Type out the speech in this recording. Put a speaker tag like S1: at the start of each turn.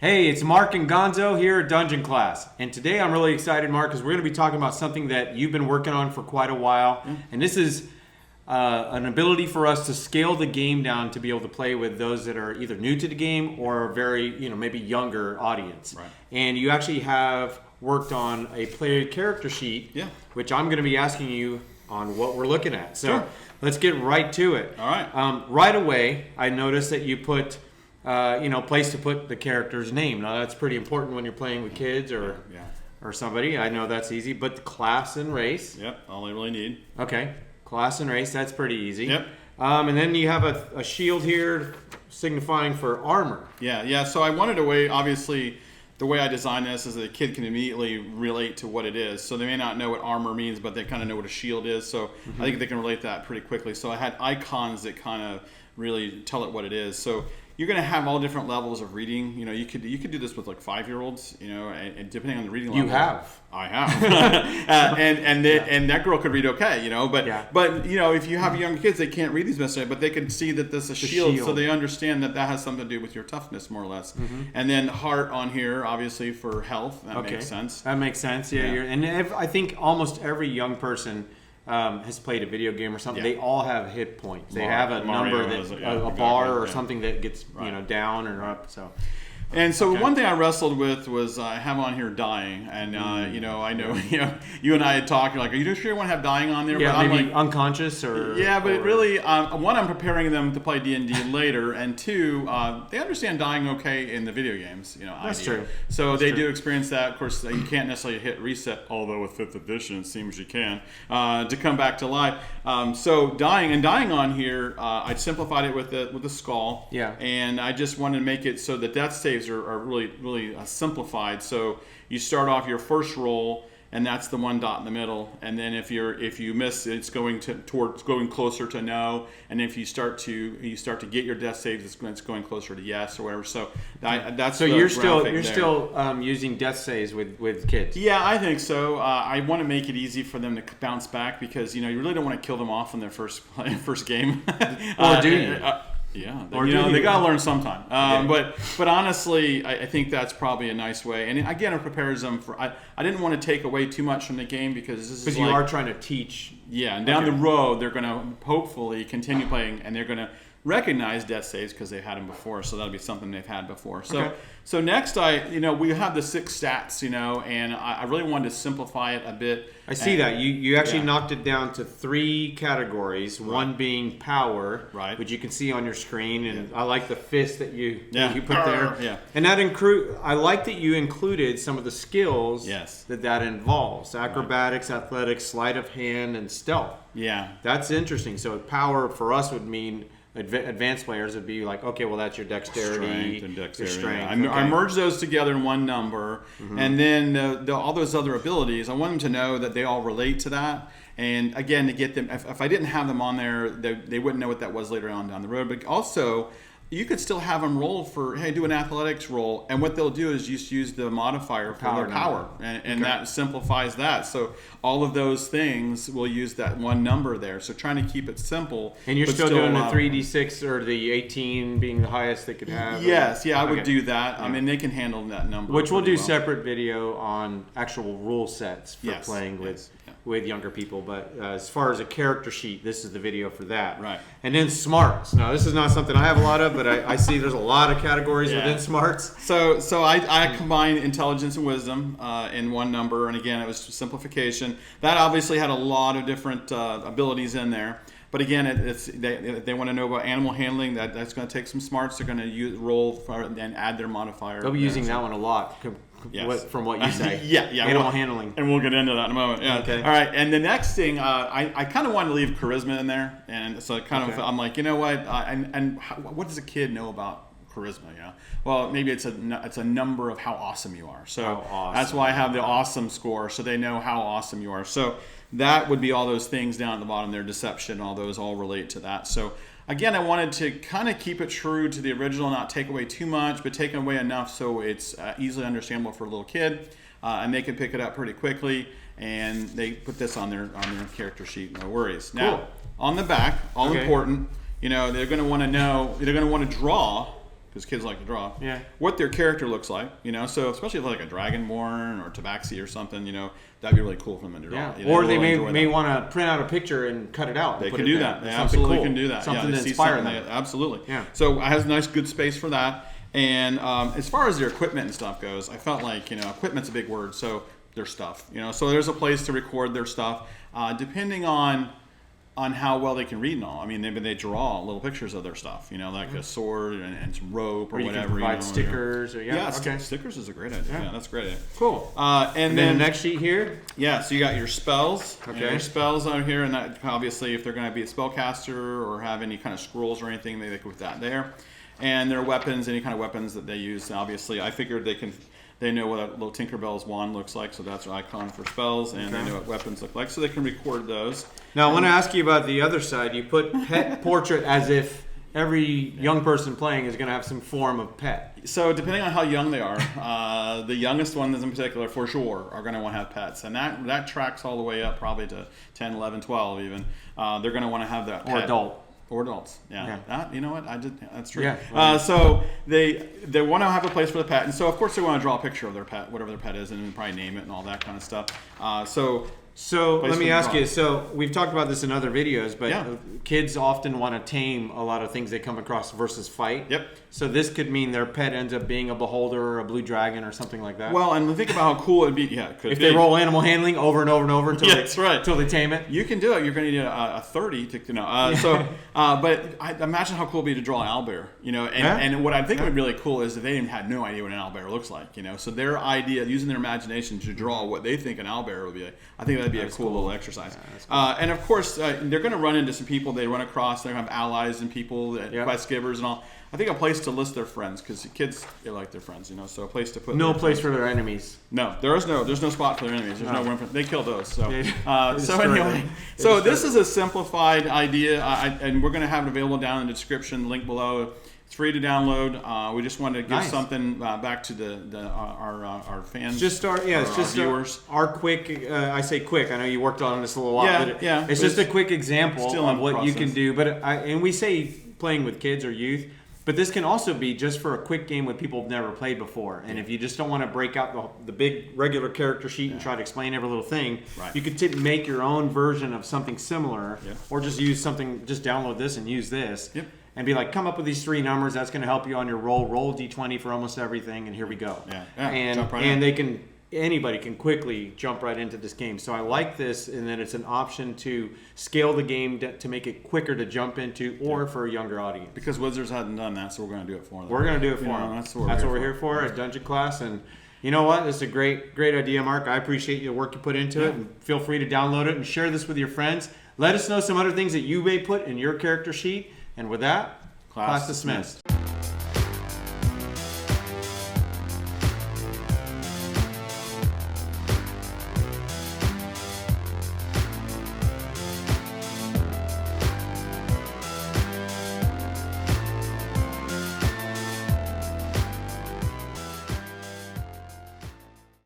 S1: Hey, it's Mark and Gonzo here at Dungeon Class. And today I'm really excited, Mark, because we're going to be talking about something that you've been working on for quite a while. And this is an ability for us to scale the game down to be able to play with those that are either new to the game or very, maybe younger audience.
S2: Right.
S1: And you actually have worked on a player character sheet, which I'm going to be asking you on what we're looking at. So let's get right to it.
S2: All right.
S1: Right away, I noticed that you put place to put the character's name. Now that's pretty important when you're playing with kids or somebody. I know that's easy, but the class and race.
S2: Yep, all I really need.
S1: Okay, class and race, that's pretty easy.
S2: Yep.
S1: And then you have a shield here signifying for armor.
S2: Yeah, so I wanted a way, obviously, the way I designed this is that a kid can immediately relate to what it is. So they may not know what armor means, but they kind of know what a shield is. So I think they can relate that pretty quickly. So I had icons that kind of really tell it what it is. So you're going to have all different levels of reading. You could do this with like 5-year-olds. And depending on the reading level.
S1: You have.
S2: I have. and that girl could read okay. But if you have young kids, they can't read these necessarily, but they can see that this is a shield, so they understand that has something to do with your toughness, more or less. And then heart on here, obviously for health. That makes sense.
S1: That makes sense. Yeah. And I think almost every young person has played a video game or something. They all have hit points. They have a number a bar or something that gets down or up.
S2: And so one thing I wrestled with was I have on here dying, and I know you and I had talked. You're like, are you sure you want to have dying on there?
S1: Yeah,
S2: but
S1: maybe
S2: I'm like,
S1: unconscious or
S2: but really, one, I'm preparing them to play D&D later, and two, they understand dying okay in the video games.
S1: That's true.
S2: So they do experience that. Of course, you can't necessarily hit reset, although with 5th edition it seems you can to come back to life. So dying on here, I simplified it with the skull.
S1: Yeah.
S2: And I just wanted to make it so the death saves are really, really simplified. So you start off your first roll, and that's the one dot in the middle. And then if you miss, it's going towards going closer to no. And if you start to get your death saves, it's going closer to yes or whatever. So that's
S1: so you're still using death saves with kids.
S2: Yeah, I think so. I want to make it easy for them to bounce back because you really don't want to kill them off in their first game.
S1: Or do you?
S2: Yeah, they got to learn sometime. But honestly, I think that's probably a nice way. And again, it prepares them for. I didn't want to take away too much from the game because this is
S1: you are trying to teach.
S2: Yeah, and down the road, they're going to hopefully continue playing, and they're going to recognize death saves because they've had them before. So that'll be something they've had before. So next, we have the 6 stats, and I really wanted to simplify it a bit.
S1: I see that you actually knocked it down to 3 categories. Right. One being power, which you can see on your screen, and I like the fist that you put there.
S2: Yeah.
S1: And I like that you included some of the skills that involves: acrobatics, athletics, sleight of hand, and stealth.
S2: Yeah,
S1: that's interesting. So power for us would mean. Advanced players would be like, okay, well, that's your dexterity, your strength.
S2: I merged those together in one number, and then all those other abilities, I want them to know that they all relate to that. And again, to get them, if I didn't have them on there, they wouldn't know what that was later on down the road. But also, you could still have them roll for, hey, do an athletics roll. And what they'll do is just use the modifier for their power. And that simplifies that. So all of those things will use that one number there. So trying to keep it simple.
S1: And you're still doing the 3d6 or the 18 being the highest they could have?
S2: Yes, I would do that. Yeah. I mean, they can handle that number.
S1: Which we'll do separate video on actual rule sets for playing with younger people. But as far as a character sheet, this is the video for that.
S2: Right.
S1: And then smarts. Now, this is not something I have a lot of, but I see there's a lot of categories within smarts.
S2: So I combined intelligence and wisdom in one number, and again, it was simplification. That obviously had a lot of different abilities in there. But again, they want to know about animal handling. That's going to take some smarts. They're going to roll and add their modifier.
S1: They'll be using that one a lot. From what you say. Animal handling.
S2: And we'll get into that in a moment. Yeah. Okay. All right. And the next thing, I kind of wanted to leave charisma in there. And so I'm like, you know what? And what does a kid know about charisma? Yeah. Well, maybe it's a number of how awesome you are. So that's why I have the awesome score. So they know how awesome you are. So that would be all those things down at the bottom there. Deception, all those all relate to that. So again, I wanted to kind of keep it true to the original, not take away too much, but take away enough so it's easily understandable for a little kid, and they can pick it up pretty quickly. And they put this on their character sheet, no worries.
S1: Cool.
S2: Now, on the back, important, they're going to want to know, they're going to want to draw because kids like to draw.
S1: Yeah.
S2: What their character looks like, so especially if like a Dragonborn or Tabaxi or something, that'd be really cool for them to draw.
S1: Yeah.
S2: They
S1: Or
S2: really
S1: they
S2: enjoy
S1: may
S2: that.
S1: want to print out a picture and cut it out.
S2: They
S1: put
S2: can
S1: it
S2: do
S1: there.
S2: that. They
S1: Something
S2: absolutely
S1: cool.
S2: can do that.
S1: Something
S2: they
S1: to
S2: see
S1: inspire
S2: something,
S1: them.
S2: Absolutely.
S1: Yeah.
S2: So it has a nice, good space for that. And as far as their equipment and stuff goes, I felt like, equipment's a big word. So their stuff, so there's a place to record their stuff, depending on how well they can read and all. I mean, maybe they draw little pictures of their stuff, like a sword and some rope or
S1: you
S2: whatever.
S1: Can provide stickers or
S2: okay. Stickers is a great idea. Yeah, that's a great idea.
S1: Cool.
S2: And
S1: then the next sheet here.
S2: Yeah, so you got your spells.
S1: Okay.
S2: Your spells out here, and that obviously, if they're going to be a spellcaster or have any kind of scrolls or anything, they put that there. And their weapons, any kind of weapons that they use. Obviously, I figured they know what a little Tinkerbell's wand looks like, so that's an icon for spells, and they know what weapons look like, so they can record those.
S1: Now, I want to ask you about the other side. You put pet portrait as if every young person playing is going to have some form of pet.
S2: So depending on how young they are, the youngest ones in particular, for sure, are going to want to have pets. And that tracks all the way up probably to 10, 11, 12 even. They're going to want to have that pet.
S1: Or adult.
S2: Or adults, yeah. That, you know what? That's true.
S1: Yeah.
S2: So they want to have a place for the pet, and so of course they want to draw a picture of their pet, whatever their pet is, and then probably name it and all that kind of stuff.
S1: So let me ask you. So we've talked about this in other videos, but
S2: Yeah.
S1: kids often want to tame a lot of things they come across versus fight.
S2: Yep.
S1: So this could mean their pet ends up being a beholder or a blue dragon or something like that.
S2: Well, and think about how cool it'd be. Yeah, it could
S1: if
S2: be.
S1: they roll animal handling over and over and over until
S2: That's right.
S1: until they tame it.
S2: You can do it. You're going to need a 30 to but I imagine how cool it'd be to draw an owlbear. And what I think would be really cool is that they had no idea what an owlbear looks like. So their idea, using their imagination to draw what they think an owlbear would be like, I think that'd be a cool little exercise. Yeah, and of course, they're going to run into some people they run across. They're going to have allies and people, quest givers and all. I think a place to list their friends, because kids, they like their friends, so a place to put.
S1: No place for their enemies.
S2: No, there's no spot for their enemies. There's no room for. They kill those. So
S1: anyway,
S2: this is a simplified idea, and we're going to have it available down in the description, link below. It's free to download. We just wanted to give something back to our fans.
S1: It's viewers. Our quick. I say quick. I know you worked on this a lot.
S2: Yeah.
S1: It's just a quick example of what you can do. And we say playing with kids or youth. But this can also be just for a quick game with people who've never played before. And if you just don't want to break out the big regular character sheet and try to explain every little thing, you could make your own version of something similar, or just use something, just download this and use this. And be like, come up with these 3 numbers. That's going to help you on your roll. Roll D20 for almost everything, and here we go. And anybody can quickly jump right into this game. So I like this, and then it's an option to scale the game to make it quicker to jump into, or for a younger audience.
S2: Because Wizards hadn't done that, so we're going to do it for them.
S1: We're going to do it for them. That's what we're here for at Dungeon Class. And you know what? It's a great idea, Mark. I appreciate the work you put into it, and feel free to download it and share this with your friends. Let us know some other things that you may put in your character sheet. And with that, class dismissed.